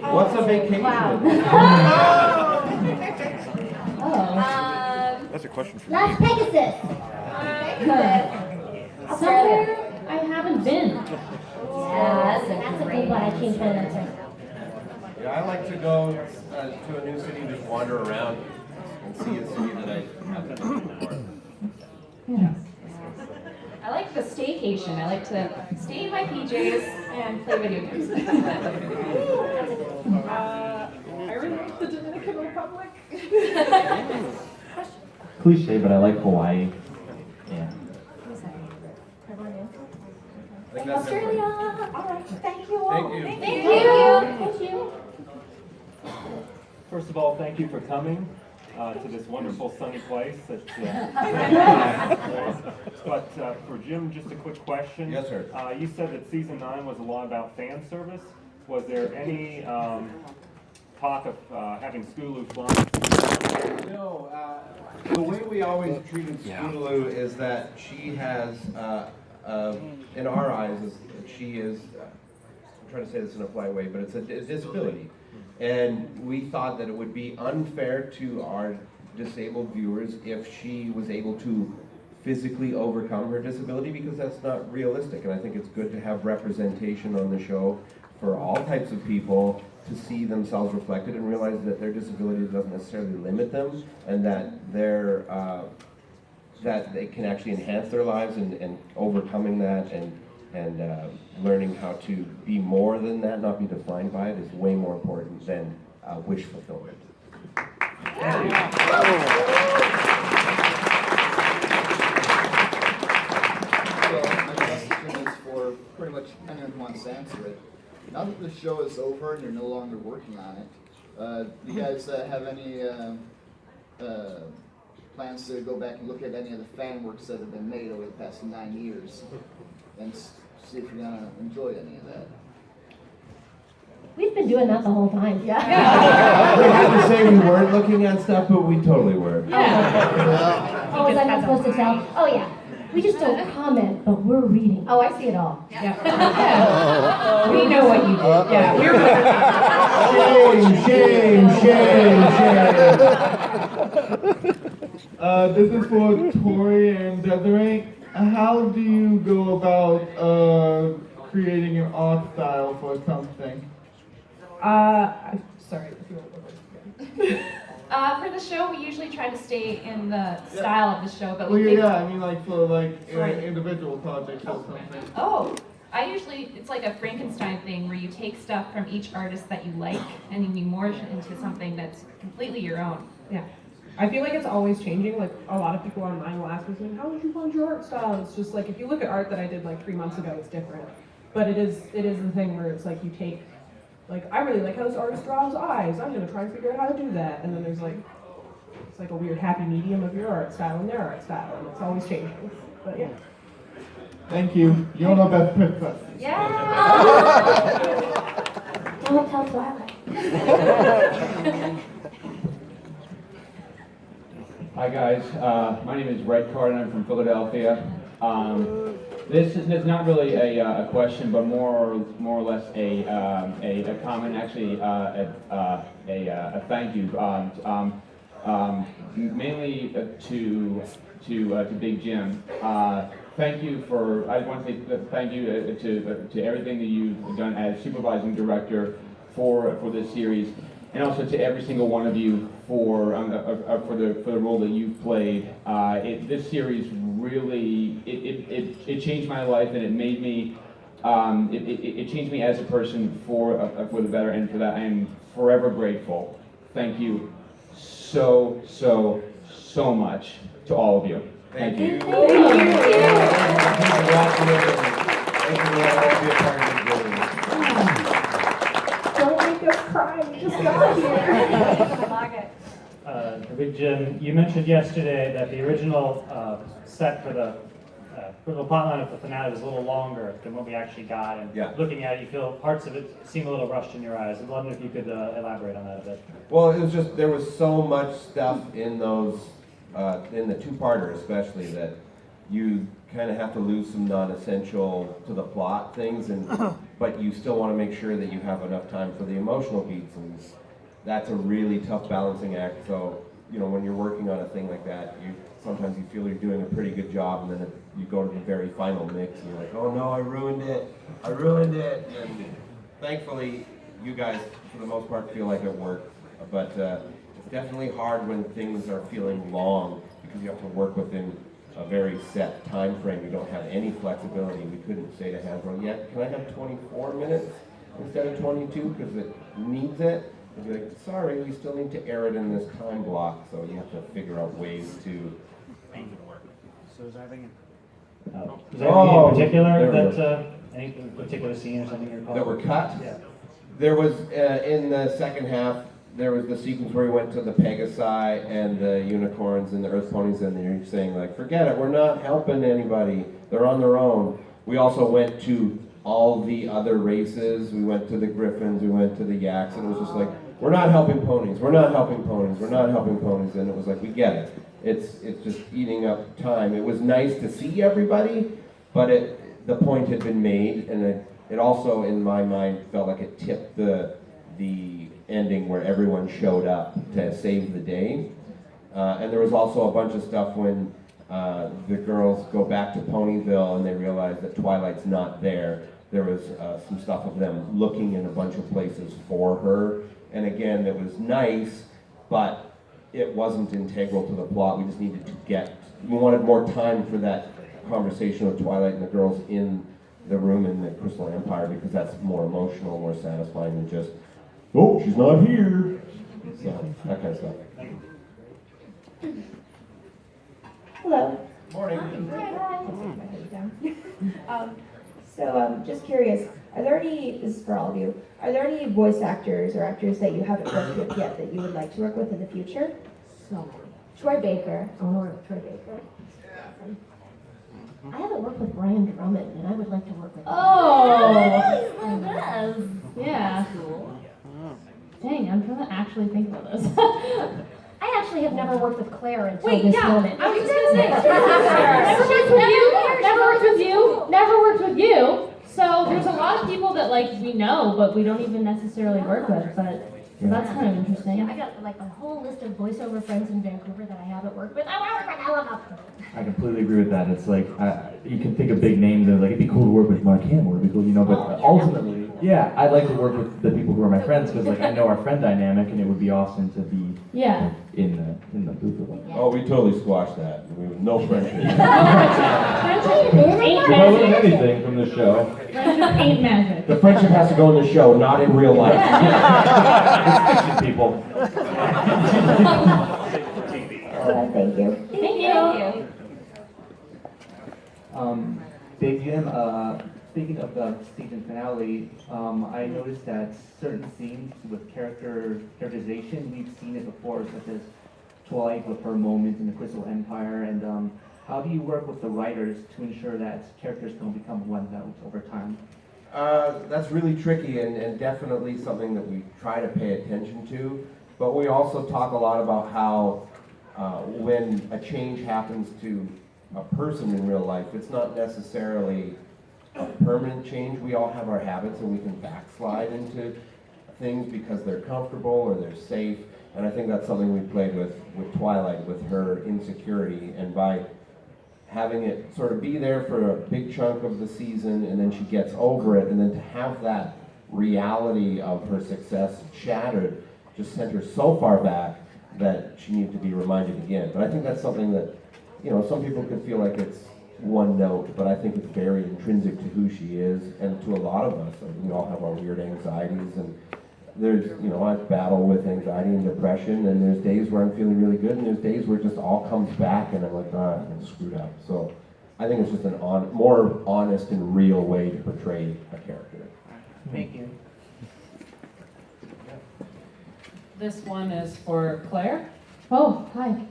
What's a vacation? Wow. That's a question for Las me. Pegasus. Somewhere I haven't been. Yeah, That's a good one. I changed my answer. Yeah, I like to go to a new city, just wander around and see a city that I haven't been before. I like the staycation. I like to stay in my PJs and play video games. I really like the Dominican Republic. Cliche, but I like Hawaii. Yeah. I think that's Australia. it. All right. Thank you all. Thank you. Thank you. First of all, thank you for coming to this wonderful sunny place. But for Jim, just a quick question. Yes, sir. You said that season 9 was a lot about fan service. Was there any talk of having Scootaloo flying? No, the way we always treated Scootaloo is that she has, in our eyes, she is, I'm trying to say this in a polite way, but it's a disability. And we thought that it would be unfair to our disabled viewers if she was able to physically overcome her disability, because that's not realistic. And I think it's good to have representation on the show for all types of people to see themselves reflected and realize that their disability doesn't necessarily limit them, and that they're that they can actually enhance their lives, and overcoming that and learning how to be more than that, not be defined by it, is way more important than wish fulfillment. Well, my question is for pretty much anyone who wants to answer it. Now that the show is over and you're no longer working on it, do you guys have any plans to go back and look at any of the fan works that have been made over the past 9 years and see if you're going to enjoy any of that? We've been doing that the whole time. We had to say we weren't looking at stuff, but we totally were. Oh, was I not supposed to tell? Oh, yeah. We just don't comment, but we're reading. Oh, I see it all. Yeah. We know what you did. Yeah, Shame. This is for Tori and Desiree. How do you go about creating an art style for something? Sorry, if you want to go again. For the show, we usually try to stay in the style of the show, but Well, we yeah, I mean, like for Right. individual projects or something. Oh, it's like a Frankenstein thing where you take stuff from each artist that you like and then you morph it into something that's completely your own. Yeah. I feel like it's always changing. Like, a lot of people online will ask me, like, how did you find your art style? It's just like, if you look at art that I did like 3 months ago, it's different. But it is the thing where it's like you take, like, I really like how this artist draws eyes. I'm gonna try and figure out how to do that. And then there's like, it's like a weird happy medium of your art style and their art style, and it's always changing. But yeah. Thank you. You're the best princess. Yeah! Don't tell Twilight. Hi guys, my name is Red Card and I'm from Philadelphia. This is not really a question, but more or less a comment, actually a thank you, mainly to Big Jim. Thank you for, I want to say thank you to everything that you've done as supervising director for this series, and also to every single one of you for the role that you've played. This series really it changed my life, and it made me it changed me as a person for the better, and for that I am forever grateful. Thank you so much to all of you. Thank you. Thank you. Don't make us cry, we just got here. Big Jim, you mentioned yesterday that the original set for the plotline of the finale was a little longer than what we actually got, and looking at it, you feel parts of it seem a little rushed in your eyes. I'd love if you could elaborate on that a bit. Well, it was just, there was so much stuff in those, in the two-parter especially, that you kind of have to lose some non-essential to the plot things, but you still want to make sure that you have enough time for the emotional beats, and that's a really tough balancing act. So, you know, when you're working on a thing like that, sometimes you feel you're doing a pretty good job, and then you go to the very final mix, and you're like, oh no, I ruined it. And thankfully, you guys, for the most part, feel like it worked. But it's definitely hard when things are feeling long, because you have to work within a very set time frame. You don't have any flexibility. We couldn't say to Hasbro, yeah, can I have 24 minutes instead of 22 because it needs it? They'd be like, sorry, we still need to air it in this time block. So you have to figure out ways to make it work. So is there anything in particular that, any particular scene or something you're calling? That were cut? Yeah. There was, in the second half, there was the sequence where we went to the Pegasi and the unicorns and the Earth ponies, and you're saying like, forget it, we're not helping anybody. They're on their own. We also went to all the other races. We went to the griffins, we went to the yaks, and it was just like, we're not helping ponies, we're not helping ponies, we're not helping ponies. And it was like, we get it. It's just eating up time. It was nice to see everybody, but the point had been made, and it also, in my mind, felt like it tipped the ending where everyone showed up to save the day. And there was also a bunch of stuff when the girls go back to Ponyville and they realize that Twilight's not there. There was some stuff of them looking in a bunch of places for her. And again, it was nice, but it wasn't integral to the plot. We just needed to we wanted more time for that conversation with Twilight and the girls in the room in the Crystal Empire, because that's more emotional, more satisfying than just, oh, she's not here. So, that kind of stuff. Hello. Morning. Just curious, are there any, this is for all of you, are there any voice actors or actors that you haven't worked with yet that you would like to work with in the future? So many. Troy Baker. I want to work with Troy Baker. I haven't worked with Brian Drummond, and I would like to work with him. Yeah. Dang, I'm trying to actually think about this. I actually have never worked with Claire until Wait, this yeah, moment. I was just gonna say. Never worked with you. Never worked with you. So there's a lot of people that like we know, but we don't even necessarily work with. But that's kind of interesting. Yeah, I got like a whole list of voiceover friends in Vancouver that I haven't worked with. I want to work with all of them. I completely agree with that. It's like, you can think of big names and like, it'd be cool to work with Mark Hamill, it'd be cool, you know, but ultimately, yeah, I'd like to work with the people who are my friends, because like, I know our friend dynamic, and it would be awesome to be in the booth with them. Oh, we totally squashed that. We were no friendship. If I learned anything from this show, Friendship ain't magic. The friendship has to go in the show, not in real life. it's fiction, people. Thank you. Thank you. Big Jim, speaking of the season finale, I noticed that certain scenes with characterization, we've seen it before, such as Twilight with her moment in the Crystal Empire, and how do you work with the writers to ensure that characters don't become one note over time? That's really tricky, and definitely something that we try to pay attention to, but we also talk a lot about how when a change happens to a person in real life, it's not necessarily a permanent change. We all have our habits, and we can backslide into things because they're comfortable or they're safe, and I think that's something we played with Twilight, with her insecurity, and by having it sort of be there for a big chunk of the season, and then she gets over it, and then to have that reality of her success shattered just sent her so far back that she needed to be reminded again. But I think that's something that, you know, some people could feel like it's one note, but I think it's very intrinsic to who she is, and to a lot of us. We all have our weird anxieties, and there's, you know, I battle with anxiety and depression, and there's days where I'm feeling really good, and there's days where it just all comes back, and I'm like, I'm screwed up. So I think it's just an more honest and real way to portray a character. Thank you. This one is for Claire. Oh, hi.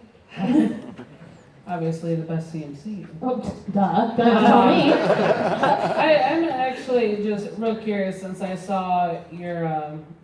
Obviously the best CMC. Oh, duh. That's on me. I'm actually just real curious since I saw your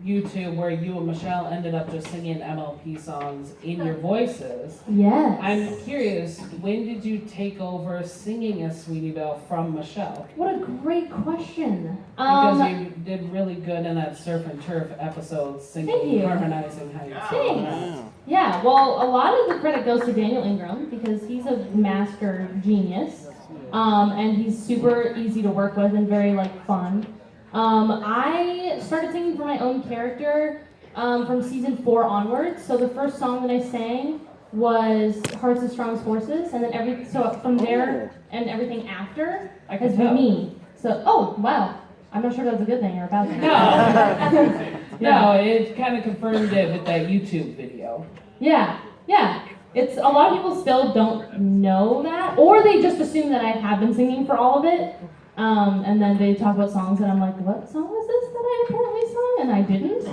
YouTube where you and Michelle ended up just singing MLP songs in your voices. Yes. I'm curious, when did you take over singing as Sweetie Belle from Michelle? What a great question. Because you did really good in that Surf and Turf episode, Thank singing, you. harmonizing how you Thanks. sing. Yeah, well, a lot of the credit goes to Daniel Ingram because he's a master genius. And he's super easy to work with and very fun. I started singing for my own character from season 4 onwards. So the first song that I sang was Hearts as Strong as Horses, and then from there and everything after has been me. So, oh wow, I'm not sure if that's a good thing or a bad thing. No, it kind of confirmed it with that YouTube video. Yeah. It's a lot of people still don't know that, or they just assume that I have been singing for all of it, and then they talk about songs, and I'm like, what song was this that I apparently sung and I didn't?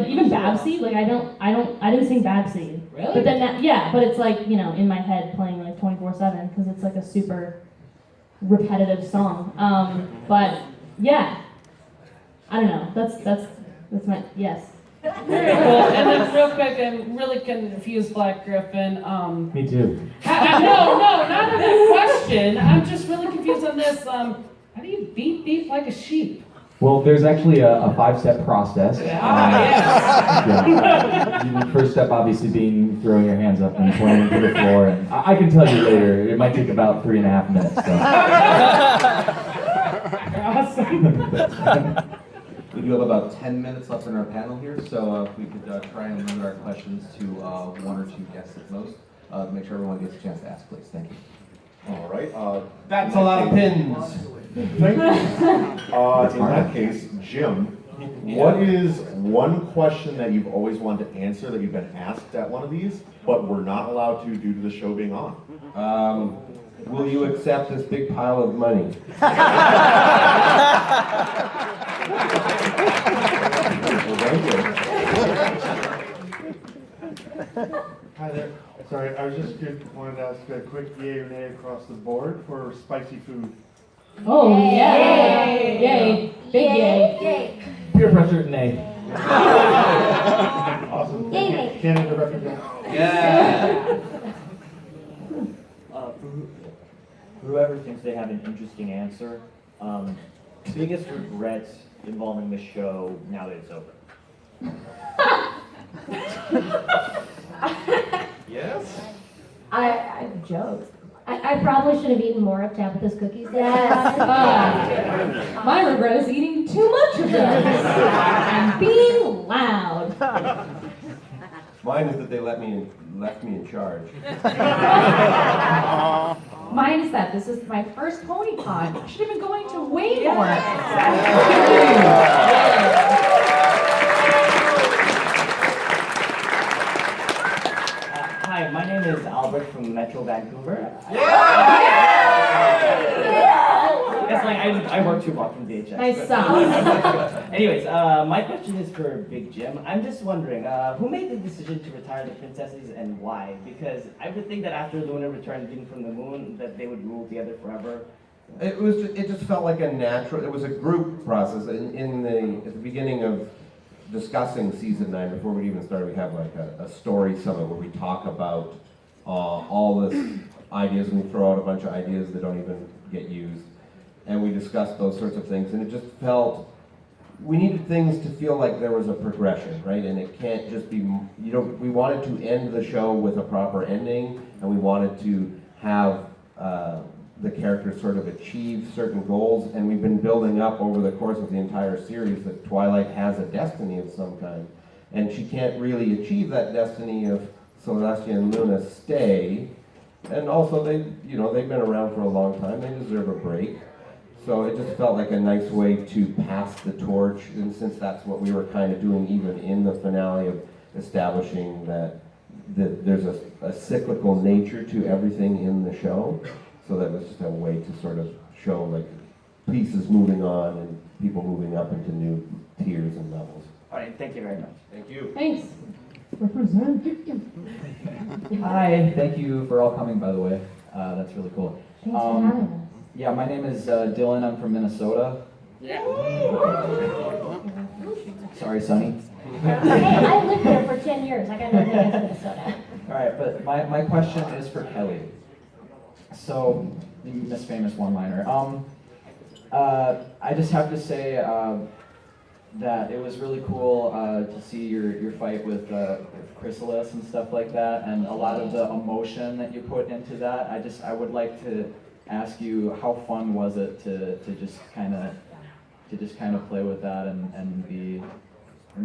Even Babsy, I didn't sing Babsy. Really? But then but it's in my head playing 24/7 because it's a super repetitive song. But yeah, I don't know. That's my yes. Very cool. And then real quick, I'm really confused, Black Griffin. Me too. No, not on that question. I'm just really confused on this. How do you beat beef like a sheep? Well, there's actually a 5-step process. Yes. The first step obviously being throwing your hands up and pointing to the floor. And I can tell you later, it might take about 3.5 minutes. Awesome. We do have about 10 minutes left in our panel here, so if we could try and limit our questions to 1 or 2 guests at most, make sure everyone gets a chance to ask, please. Thank you. All right. That's a lot of pins. Thank you. In that case, Jim, what is one question that you've always wanted to answer that you've been asked at one of these, but we're not allowed to due to the show being on? Will you accept this big pile of money? Hi there. Sorry, I was just wanted to ask a quick yay or nay across the board for spicy food. Oh yeah! Yay! Big yay! Peer pressure, nay. Awesome. Yay. Canada represent. Yeah! Whoever thinks they have an interesting answer, biggest regrets involving the show now that it's over? Yes? I have jokes. I probably should have eaten more of Tabitha's cookies. Yes. My regret is eating too much of them and being loud. Mine is that they left me in charge. Mine is that this is my first pony pod. I should have been going to way more. Hi, my name is Albert from Metro Vancouver. It's I work 2 blocks from VHS. Nice sound. Anyways, my question is for Big Jim. I'm just wondering, who made the decision to retire the princesses and why? Because I would think that after Luna returned being from the moon, that they would rule together forever. It just felt like a natural. It was a group process. At the beginning of discussing season 9, before we even started, we have a story summit where we talk about all the ideas, and we throw out a bunch of ideas that don't even get used. And we discussed those sorts of things, and it just felt, we needed things to feel like there was a progression, right? And it can't just be, we wanted to end the show with a proper ending, and we wanted to have the characters sort of achieve certain goals, and we've been building up over the course of the entire series that Twilight has a destiny of some kind. And she can't really achieve that destiny if Celestia and Luna stay. And also they've been around for a long time, they deserve a break. So it just felt like a nice way to pass the torch, and since that's what we were kind of doing even in the finale, of establishing that there's a cyclical nature to everything in the show. So that was just a way to sort of show pieces moving on and people moving up into new tiers and levels. All right, thank you very much. Thank you. Thanks. Hi, thank you for all coming, by the way. That's really cool. Thanks for having us. Yeah, my name is Dylan. I'm from Minnesota. Sorry, Sonny. Hey, I lived there for 10 years. I got nothing against Minnesota. All right, but my question is for Kelly. So, Miss Famous one-liner. I just have to say that it was really cool to see your fight with Chrysalis and stuff like that, and a lot of the emotion that you put into that. I would like to ask you, how fun was it to just kind of play with that and be.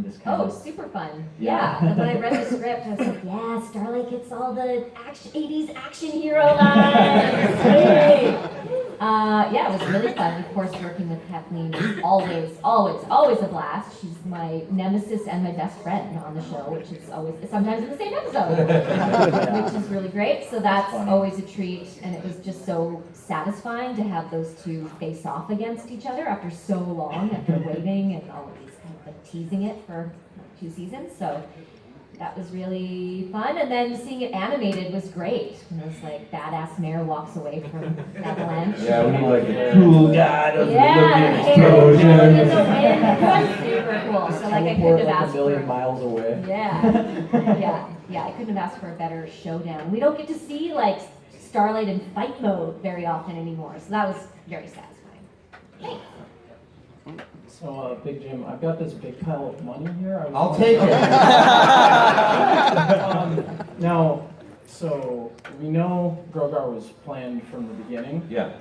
Just kind Oh, of, super fun. Yeah. Yeah. And when I read the script, I was like, yeah, Starlight gets all the 80s action hero lines. Yay. Yeah, it was really fun. Of course, working with Kathleen is always a blast. She's my nemesis and my best friend on the show, which is always sometimes in the same episode, which is really great. So that's always a treat, and it was just so satisfying to have those two face off against each other after so long, after waiting and all of these kind of like teasing it for 2 seasons. So that was really fun, and then seeing it animated was great. And it was like badass Mare walks away from Avalanche. Yeah, we need like a cool guy doesn't Yeah, look in hair blowing in the explosion. wind. That's super cool. So like I couldn't have like asked a million for. miles away. Yeah. I couldn't have asked for a better showdown. We don't get to see like Starlight in fight mode very often anymore, so that was very satisfying. Thanks. So, Big Jim, I've got this big pile of money here. I'll take it. Now, so we know Grogar was planned from the beginning. Yeah.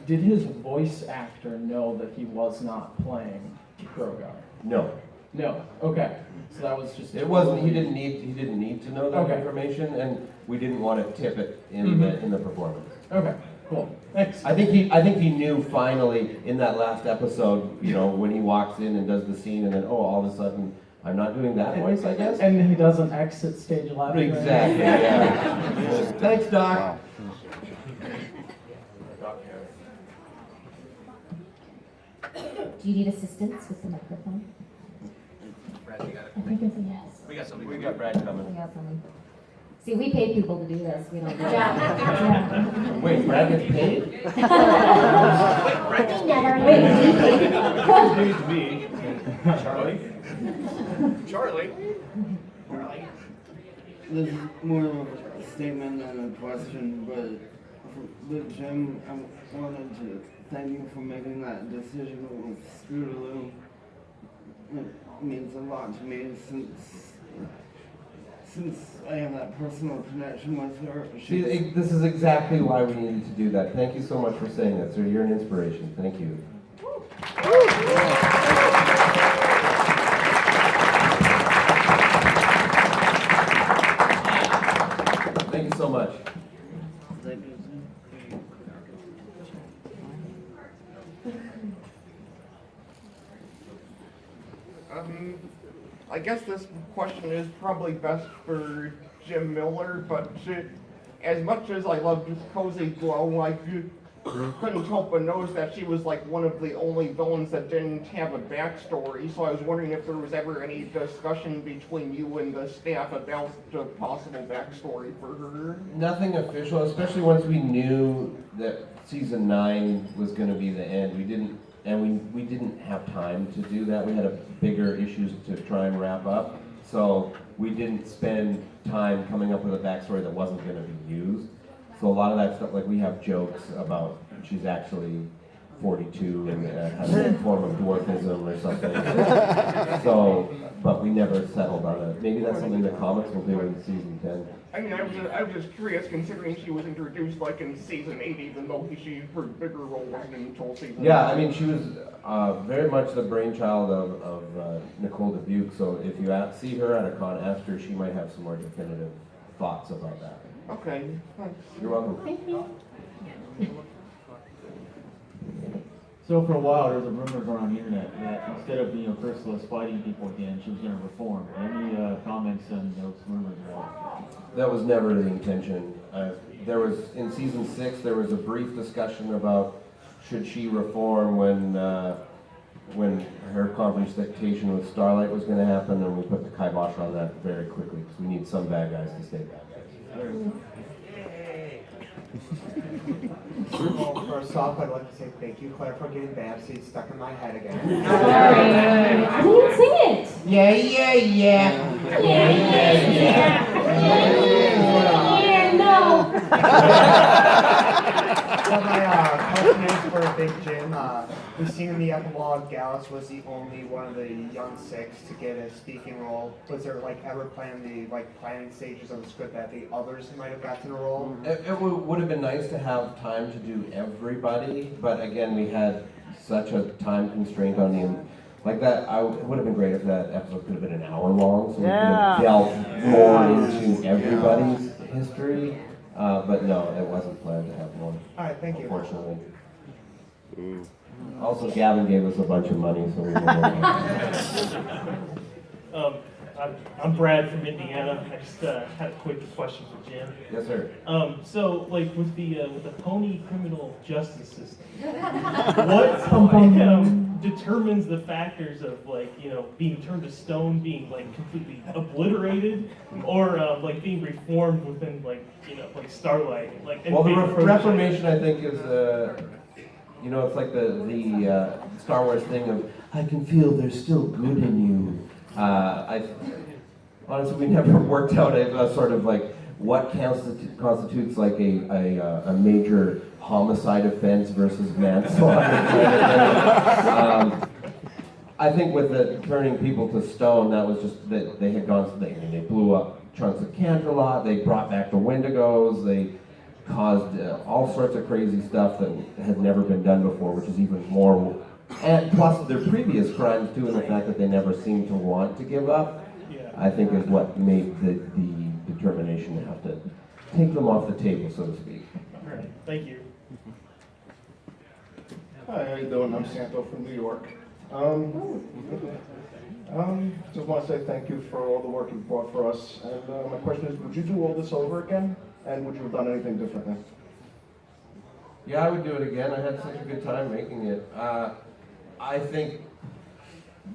Did his voice actor know that he was not playing Grogar? No. No. Okay. So that was just. It wasn't. He didn't need to know that Okay. information, and we didn't want to tip it in the performance. Okay. Cool. Thanks. I think he knew finally in that last episode, you know, when he walks in and does the scene, and then all of a sudden I'm not doing that voice, I guess. And he doesn't exit stage left. Exactly. Yeah. Thanks, Doc. Do you need assistance with the microphone? Brad, you got it. I think it's a yes. We got something. We got Brad coming. We got something. See, we pay people to do this. We don't do Yeah. Wait, Brad gets paid? Wait, me. Charlie? Charlie? This is more of a statement than a question, but with Jim, I wanted to thank you for making that decision with Scootaloo. It means a lot to me since I have that personal connection with her. See, this is exactly why we needed to do that. Thank you so much for saying that, sir. You're an inspiration. Thank you. Thank you so much. I guess this question is probably best for Jim Miller, but as much as I love Cozy Glow, I couldn't help but notice that she was like one of the only villains that didn't have a backstory, so I was wondering if there was ever any discussion between you and the staff about the possible backstory for her. Nothing official, especially once we knew that season 9 was going to be the end. We didn't have time to do that. We had bigger issues to try and wrap up, so we didn't spend time coming up with a backstory that wasn't going to be used. So a lot of that stuff, like we have jokes about she's actually 42 and has a form of dwarfism or something. So, but we never settled on it. Maybe that's something the comics will do in season 10. I mean, I was just curious, considering she was introduced like in season 8, even though her bigger role wasn't until season 9. I mean, she was very much the brainchild of Nicole Dubuque, so if you see her at a con, ask her, she might have some more definitive thoughts about that. Okay, thanks. You're welcome. Thank you. So for a while, there was a rumor around the internet that instead of Chrysalis fighting people again, she was going to reform. Any comments on those rumors at all? That was never the intention. There was, in season 6, there was a brief discussion about should she reform when her confrontation with Starlight was going to happen, and we put the kibosh on that very quickly because we need some bad guys to stay bad guys. Well, first off, I'd like to say thank you, Claire, for getting bad seeds stuck in my head again. Sorry. I didn't even sing it. Yeah, yeah, yeah. Yeah, no. So my question is for Big Jim. We've seen in the epilogue, Gallus was the only one of the young six to get a speaking role. Was there ever planned the planning stages of the script that the others might have gotten a role? It would have been nice to have time to do everybody, but again, we had such a time constraint on the, like that, it would have been great if that episode could have been an hour long, so we could have delved more into everybody's history, but no, it wasn't planned to have one. All right, thank you. Unfortunately. Also, Gavin gave us a bunch of money, so we I'm Brad from Indiana. I just had a quick question for Jim. Yes, sir. So, with the pony criminal justice system, what determines the factors of being turned to stone, being completely obliterated, or being reformed within Starlight? Well, the Reformation, I think, is it's like the Star Wars thing of I can feel there's still good in you. Honestly, we never worked out a sort of what constitutes a major homicide offense versus manslaughter. I think with the turning people to stone, that was just that they had gone. They blew up chunks of Canterlot. They brought back the Wendigos. They caused all sorts of crazy stuff that had never been done before, which is even more. And plus their previous crimes too, and the fact that they never seemed to want to give up, I think is what made the determination to have to take them off the table, so to speak. All right, thank you. Hi, how you doing? I'm Santo from New York. Just want to say thank you for all the work you've brought for us. And my question is, would you do all this over again? And would you have done anything differently? Yeah, I would do it again. I had such a good time making it. I think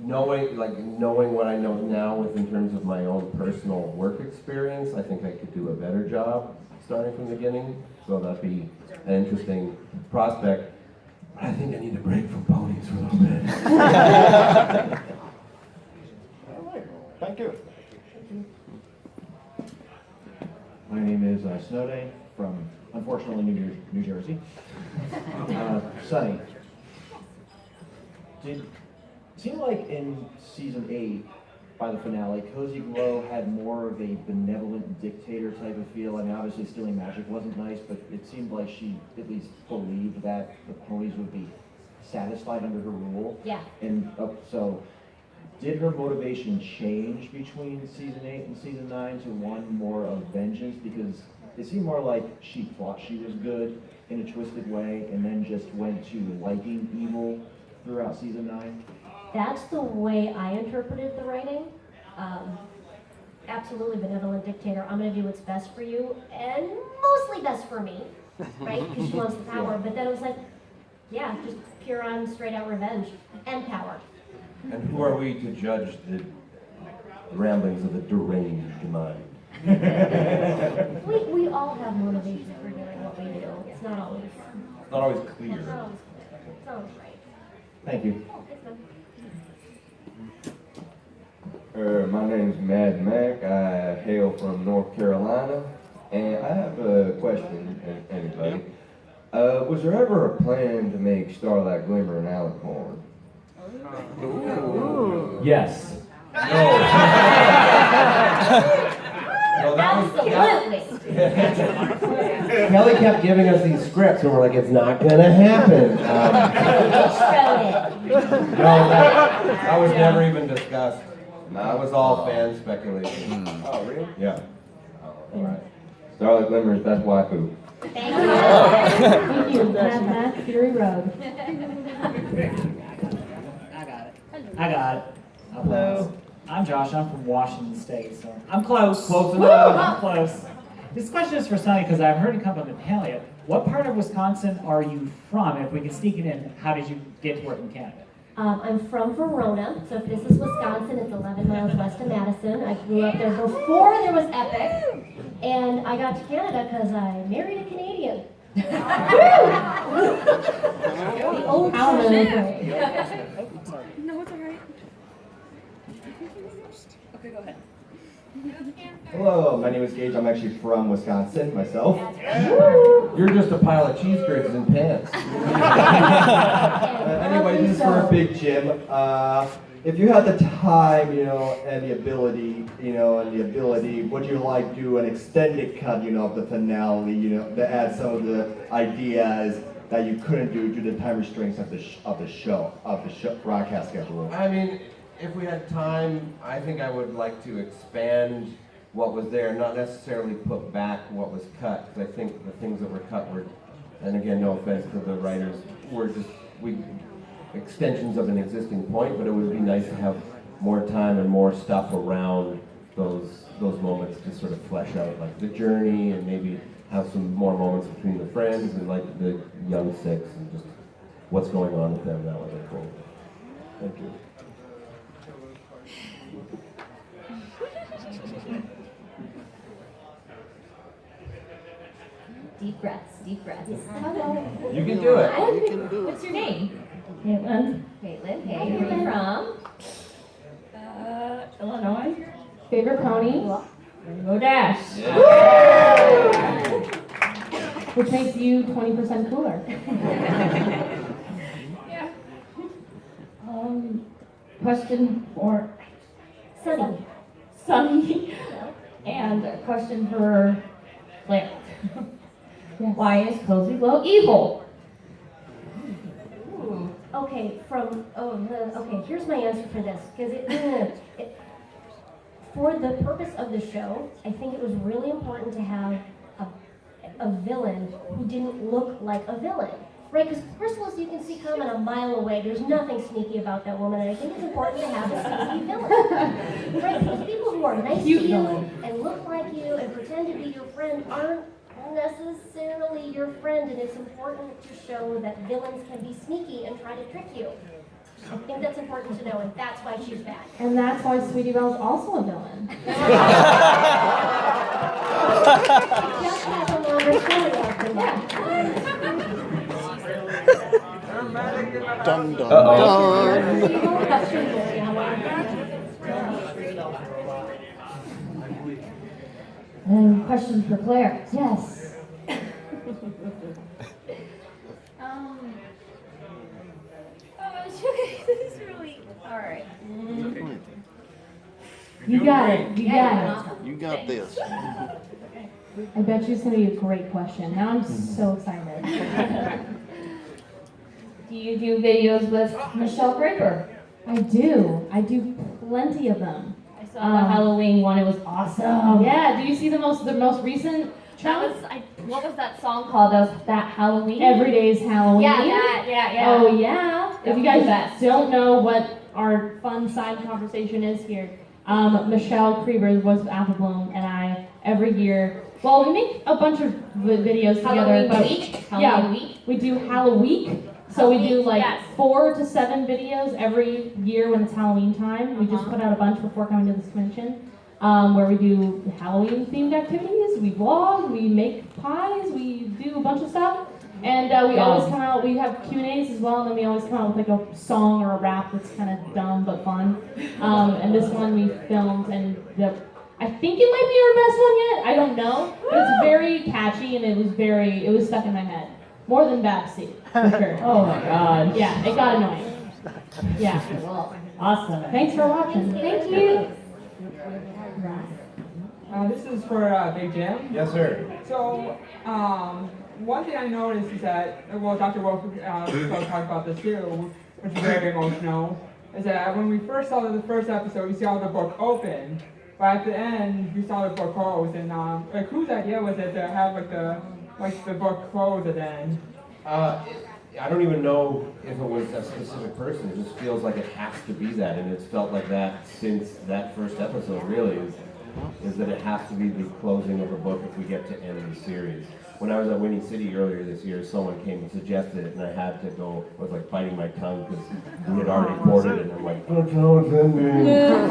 knowing what I know now in terms of my own personal work experience, I think I could do a better job starting from the beginning. So that'd be an interesting prospect. I think I need a break from ponies for a little bit. All right, thank you. My name is Snowday from, unfortunately, New Jersey. Sunny, it seemed like in season 8, by the finale, Cozy Glow had more of a benevolent dictator type of feel. I mean, obviously stealing magic wasn't nice, but it seemed like she at least believed that the ponies would be satisfied under her rule. Yeah. And so, did her motivation change between season 8 and season 9 to one more of vengeance? Because it seemed more like she thought she was good in a twisted way, and then just went to liking evil throughout season 9. That's the way I interpreted the writing. Absolutely benevolent dictator. I'm going to do what's best for you, and mostly best for me, right? Because she wants the power. But then it was like, yeah, just pure on straight out revenge and power. And who are we to judge the ramblings of the deranged mind? We all have motivation for doing what we do. It's not always clear. It's not always right. Thank you. My name's Mad Mac. I hail from North Carolina, and I have a question, anybody. Was there ever a plan to make Starlight Glimmer an alicorn? Yes. No, Absolutely. Kelly kept giving us these scripts, and we're like, it's not gonna happen. No, that was never even discussed. That was all fan speculation. Oh, really? Yeah. All right. Starlight Glimmer's best waifu. Thank you. Mad Max Fury Road. I got it. Hello. I'm Josh. I'm from Washington State, so I'm close. Close enough. I'm close. This question is for Sunny because I've heard it come up in Paleo. What part of Wisconsin are you from? If we can sneak it in, how did you get to work in Canada? I'm from Verona, so if this is Wisconsin, it's 11 miles west of Madison. I grew up there before there was Epic, and I got to Canada because I married a Canadian. The old How shit. No, it's alright. Okay, go ahead. Hello, my name is Gage. I'm actually from Wisconsin myself. You're just a pile of cheese curds in pants. Anyway, this is for Big Jim. If you had the time, and the ability, would you like to do an extended cut, of the finale, to add some of the ideas that you couldn't do due to the time restraints of the show broadcast schedule? I mean, if we had time, I think I would like to expand what was there, not necessarily put back what was cut, because I think the things that were cut were, and again, no offense to the writers, were just extensions of an existing point, but it would be nice to have more time and more stuff around those moments to sort of flesh out like the journey and maybe have some more moments between the friends and like the young six and just what's going on with them. That would be cool. Thank you. Deep breaths, deep breaths. You can do it. You can do it. What's your name? Caitlin. Caitlin, hey, where are you from? Illinois. Favorite pony? Rainbow Dash. Yeah. Which makes you 20% cooler. Yeah. Question for Sunny. Sunny. And a question for Claire. Why is Cozy Glow evil? Okay, here's my answer for this, because for the purpose of the show, I think it was really important to have a villain who didn't look like a villain, right? Because Chrysalis you can see coming a mile away. There's nothing sneaky about that woman, and I think it's important to have a sneaky villain, right? Because people who are nice to you and look like you and pretend to be your friend aren't necessarily your friend, and it's important to show that villains can be sneaky and try to trick you. I think that's important to know, and that's why she's bad. And that's why Sweetie Belle's also a villain. Just has a longer story arc than that. Dun dun And question for Claire. Yes. This is really alright. You got it. You got You got this. it. I bet you it's going to be a great question. Now I'm so excited. Do you do videos with Michelle Draper? I do. I do plenty of them. I saw the Halloween one. It was awesome. Yeah. Do you see the most recent? What was that song called? That Halloween? Every Day's Halloween. Yeah. Oh yeah. If you guys don't know what our fun side conversation is here, Michelle Krieber, the voice of Apple Bloom, and I every year. Well, we make a bunch of videos together. Halloween week. We do Halloween. So we do like 4 to 7 videos every year when it's Halloween time. We just put out a bunch before coming to this convention, where we do Halloween themed activities. We vlog, we make pies, we do a bunch of stuff, and we always come out. We have Q&As as well, and then we always come out with like a song or a rap that's kind of dumb but fun. And this one we filmed, and I think it might be our best one yet. I don't know, but it's very catchy and it was stuck in my head. More than Babsy, for sure. Oh my god. Yeah, it got annoying. Yeah. Well, Awesome. Thanks for watching. Thank you. This is for Big Jim. Yes, sir. So, one thing I noticed is that, well, Dr. Wolf talked about this too, which is very emotional, is that when we first saw the first episode, we saw the book open, but at the end, we saw the book closed, and like, whose idea was it to have the book closed at the end? I don't even know if it was a specific person. It just feels like it has to be that, and it's felt like that since that first episode. Really, is that it has to be the closing of a book if we get to end the series. When I was at Winnie City earlier this year, someone came and suggested it, and I had to go. I was like biting my tongue because we had already boarded it, and I'm like, that's how it's ending. Yeah.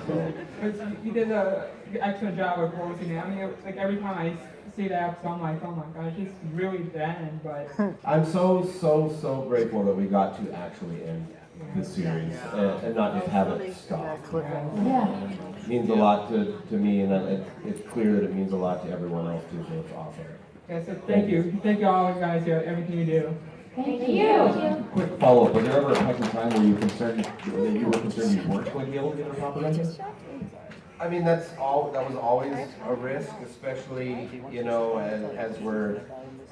So. But you did an excellent job of closing it. I mean, like every time I see that episode, I'm like, oh my gosh, it's really the end, but I'm so grateful that we got to actually end the series and not just have it stop. Yeah. It means a lot to me, and it's clear that it means a lot to everyone else too, so it's awesome. yeah, so thank you. Thank you all guys for everything you do. Thank you. Quick follow-up, was there ever a point in time where you were concerned you weren't going to be able to get a proper vengeance? I mean, that was always a risk, especially, you know, as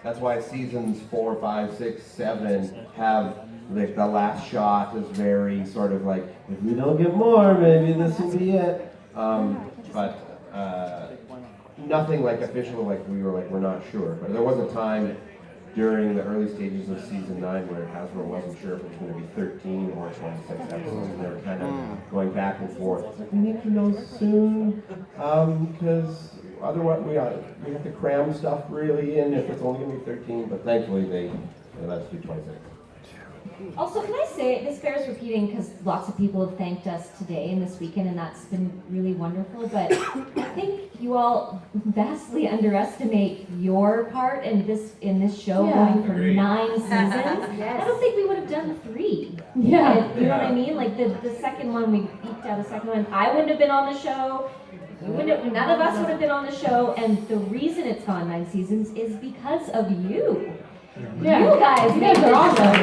that's why seasons 4, 5, 6, 7 have, like, the last shot is very sort of like, if we don't get more, maybe this will be it. But nothing like official, like we're not sure. But there was a time during the early stages of season 9 where Hasbro wasn't sure if it was going to be 13 or 26 episodes, and they were kind of going back and forth. It's like, we need to know soon, because otherwise we have to cram stuff really in if it's only going to be 13, but thankfully they let us do 26. Also, can I say, this bears repeating because lots of people have thanked us today and this weekend, and that's been really wonderful, but I think you all vastly underestimate your part in this show going for 9 seasons. I don't think we would have done 3. Yeah. You know what I mean? Like the second one, we eked out a second one. I wouldn't have been on the show. None of us would have been on the show, and the reason it's gone 9 seasons is because of you. Yeah. You guys are awesome.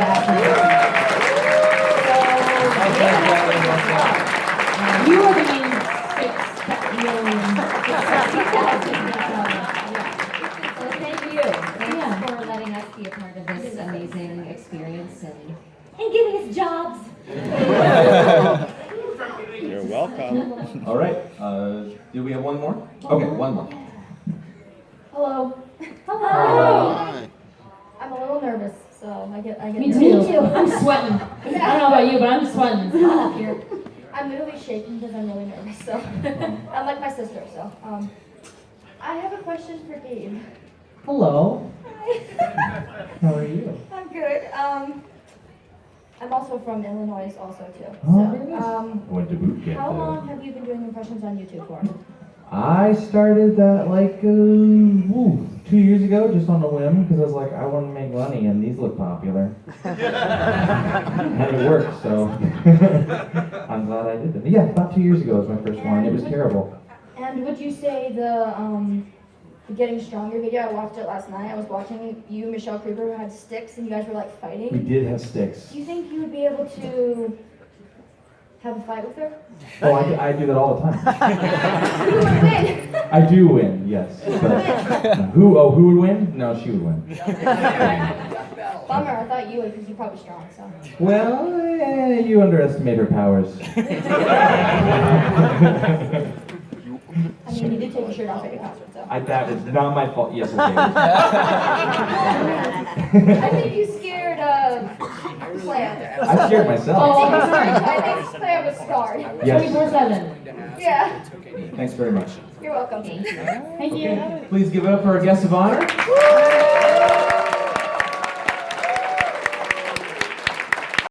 You are the main 6 million. So thank you. Thanks for letting us be a part of this amazing experience and giving us jobs. You're welcome. All right, do we have one more? Okay, one more. Hello. Hello. I'm a little nervous, so I get Me nervous. too. I'm sweating. I don't know about you, but I'm sweating. It's hot up here. I'm literally shaking because I'm really nervous. So I'm like my sister. So I have a question for Gabe. Hello. Hi. How are you? I'm good. I'm also from Illinois, also too. Oh, very nice. So, I went to boot camp how there. long have you been doing impressions on YouTube for? I started that like 2 years ago, just on a whim, because I was like, I want to make money, and these look popular. And it worked, so I'm glad I did them. Yeah, about 2 years ago was my first one. It was terrible. And would you say the Getting Stronger video, I watched it last night. I was watching you, Michelle Creeper, who had sticks, and you guys were like fighting. We did have sticks. Do you think you would be able to have a fight with her? Oh, I do that all the time. You would win. I do win, yes. But who would win? No, she would win. Bummer, I thought you would because you're probably strong. So. Well, you underestimate her powers. I mean, you did take your shirt off at your concert, so. That was not my fault. Yes, it I think you scared Claire. I scared myself. Oh, I'm sorry. I think Claire was scarred. Yes. 24/7. Yeah. Thanks very much. You're welcome. Thank you. Please give it up for our guest of honor.